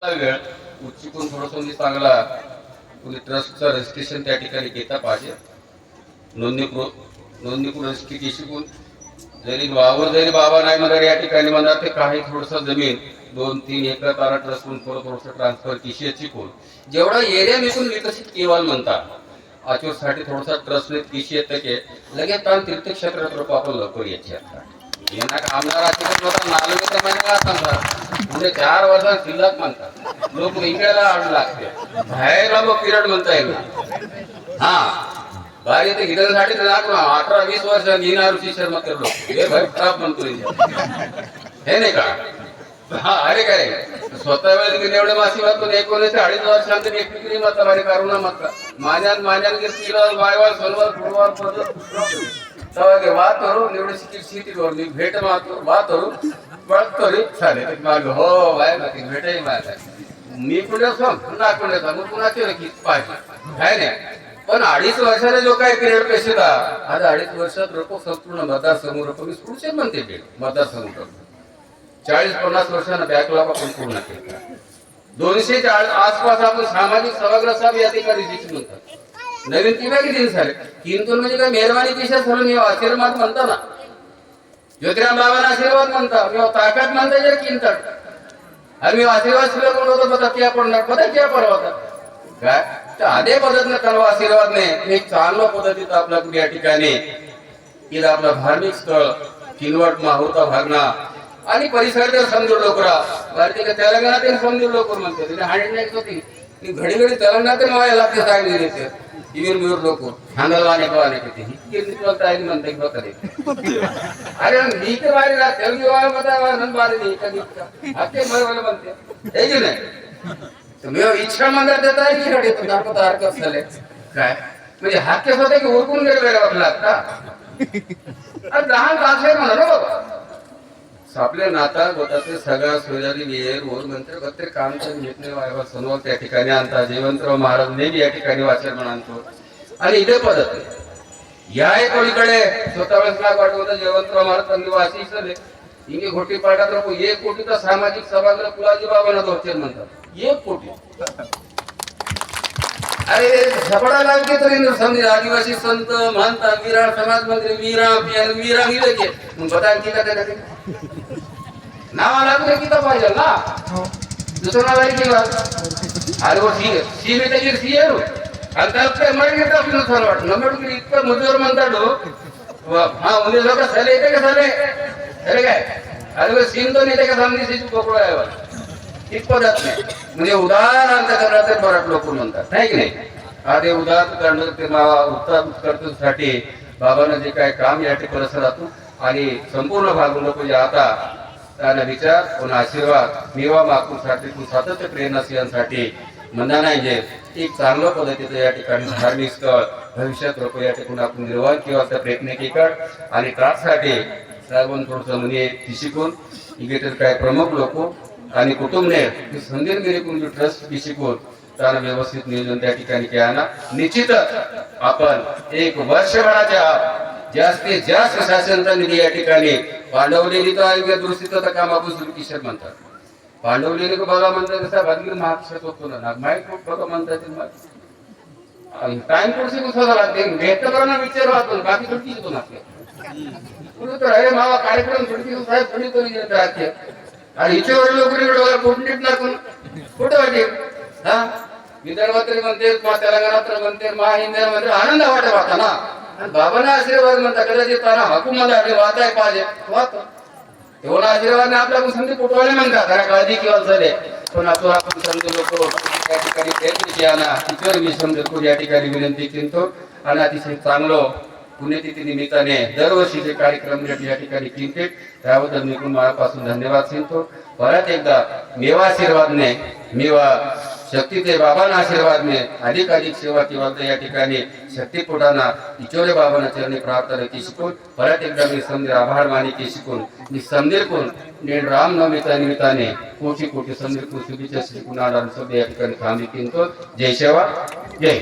वेळ उच्चकून थोडंसं मी चांगला कुणी ट्रस्टचं रजिस्ट्रेशन त्या ठिकाणी घेता पाहिजे. नोंदणीकृत रजिस्ट्री शिकून जरी वावर जरी बाबा नाही म्हणणार या ठिकाणी म्हणणार ते काही थोडंसं जमीन 2-3 एकर तारा ट्रस्टून थोडंसं ट्रान्सफर किशी शिकून जेवढा एरिया मिळून विकसित केवाल म्हणतात आचूरसाठी थोडासा ट्रस्टने किशी येतं की लगेच ताण तीर्थक्षेत्रात रोप आपण लवकर यायची आता यांना आमदार आचरण नालवेचा महिना सांगतात पुढे 4 वर्षात शिल्लक म्हणतात लोक इंग्लंडला आड लागते बाहेरला मग पिरियड म्हणता येईल हा बाहेर येते हिडनसाठी 18-20 वर्ष घेणार शिक्षण मग लोक हे भाई खराब म्हणतो हे नाही का हा अरे काय स्वतः वेळ एवढे मासी वाचून 19 ते 2.5 वर्षांत एकमेकी मत माझे कारुणा मत मान्यान गिरतील वायवाल सलवार फुटवार पडत वाद करू एवढे शिक्षित मी भेट मातो वाद करू पळत करू चालेल माग हो बाय माती भेटही माझा मी पुढे ना पुढे मग कुणाचे की पाहिजे काय नाही पण 2.5 वर्षाने जो काय पिरियड पेशे का आज 2.5 वर्षात लोक संपूर्ण मतदारसमूह पुढचे म्हणते ते मतदारसमूह 40-50 वर्षांना बॅकलॉग आपण पूर्ण केला 200च्या आसपास आपण सामाजिक सभागृह या ठिकाणी शिक्षण म्हणतात नवीन किंवा किती झाले किंतून म्हणजे काय मेहरबानी पेशा झालं आशीर्वाद म्हणता ना ज्योतिराम बाबांना आशीर्वाद म्हणता किंवा ताकद म्हणता जर किंतट आणि आशीर्वाद शिवाय कोण होतं पता क्या पडणार पता क्या पडला होता काय तर आधे पद्धतीनं त्याला आशीर्वाद नाही एक चांगल्या पद्धतीत आपला या ठिकाणी इथं आपला धार्मिक स्थळ किनवट माहुता भागना आणि परिसरातील समजूर लोकरा भारतीय तेलंगणातील समजूर लोक म्हणते हांडण्याची होती ती घडी घडी तेलंगणातील मला लागते सांगली देते इवीर मिवर लोक हांगलवाने कवाने किती ही निकलता आहे म्हणते किंवा कधी अरे मी के बारे ना तेलंगी वाला बता नन बारे नहीं कधी आपके मर वाला म्हणते हे की नाही तुम्ही इच्छा मंदिर देता आहे की रडे तुमचा पता हरकत झाले काय म्हणजे हाके होते की उरकून गेले वेगळा वाटला का अरे लहान कासे म्हणा ना बाबा आपले नाता गोताचे सगळा सोयरी विहेर ओर मंत्र बत्रे काम करून घेतले वायवा सनवाल त्या ठिकाणी आणता जयवंतराव महाराज नेहमी या ठिकाणी वाचन म्हणतो आणि इथे पद्धत या एक कोणीकडे स्वतः वेळेस लाग वाटवता जयवंतराव महाराज त्यांनी वाची झाले इंगे घोटी पाठात राहू 1 कोटीचा सामाजिक सभागृह कुलाजी बाबांना वाचन म्हणतात 1 कोटी अरे झपडा लागते तरी समजा आदिवासी संत महंत विराट समाज मंत्री मीरा मिले के मग बता की काय नाव लागले की तर पाहिजे ना दुसरं नाव आहे की अरे वो सी में त्याची सी आहे आणि त्यात मर घेत आपलं छान वाटत नंबर की इतकं मजूर म्हणतात हा उन्हें लोक झाले येते का झाले अरे काय अरे वो सीन तो नेते का सामने से कोकडा आहे इतकं जात नाही म्हणजे उदाहरण अंतकरणाचे बराच लोक म्हणतात नाही की नाही आधी उदाहरण करणं ते उत्तरासाठी बाबांना जे काय काम या ठिकाणी परिसरातून आणि संपूर्ण भाग लोक जे आता त्यांना विचार कोण आशीर्वाद मेवा मागूसाठी तू सातत्य प्रेरणाशीलांसाठी म्हणा नाही जे एक चांगल्या पद्धतीचं या ठिकाणी धार्मिक स्थळ भविष्यात लोक या ठिकाणी आपण निर्वाह किंवा त्या प्रयत्न केकड आणि त्यासाठी सर्वांना थोडंसं म्हणजे शिकून इथे काय प्रमुख लोक आणि कुटुंबने संदेशगिरी कोण ट्रस्ट शिकून त्यांना व्यवस्थित नियोजन त्या ठिकाणी केला निश्चितच आपण 1 वर्षभराच्या जास्तीत जास्त शासनाचा निधी या ठिकाणी पांडवलेली तर दुरुस्तीचं काम आपण सुरू किशोर म्हणतात पांडवलेली बघा म्हणतात कसा भागीर महाक्षेत होतो ना माहीत बघा म्हणतात टाइम कुठे कुठं लागते भेट करा विचार वाचतो बाकी थोडी येतो ना आपल्या तर अरे मावा कार्यक्रम थोडी साहेब थोडी तरी राहते आणि हिच्यावर लोक कोणतीच लागून कुठे वाटेल हा विदर्भात म्हणते तेलंगणात म्हणते महाहिंदे म्हणते आनंद वाटत वाटा ना बाबांना आशीर्वाद म्हणता कदाचित त्यांना हकुमाला वाचाय पाहिजे वाचतो तेवढा आशीर्वाद आपल्या संधी पोटवाले म्हणतात जरा काळजी किंवा झाले पण आपण समजे लोक या ठिकाणी प्रयत्न केला ना तिच्यावर मी समजतो या ठिकाणी विनंती करतो आणि अतिशय चांगलं पुण्यतिथी निमित्ताने दरवर्षीचे कार्यक्रम या ठिकाणी किंते त्याबद्दल मी मनापासून धन्यवाद सांगतो परत एकदा मेवा आशीर्वादने मेवा शक्तीचे बाबांना आशीर्वादने अधिक सेवा किंवा या ठिकाणी शक्तीपुटांना इचोरे बाबांना चरणी प्रार्थना की शिकून परत एकदा मी समजेल आभार माने की शिकून मी समजेल कोण नेण रामनवमीच्या निमित्ताने कोटी समजेल कोण शुभेच्छा शिकून आला या ठिकाणी थांबी किंतो जय सेवा जय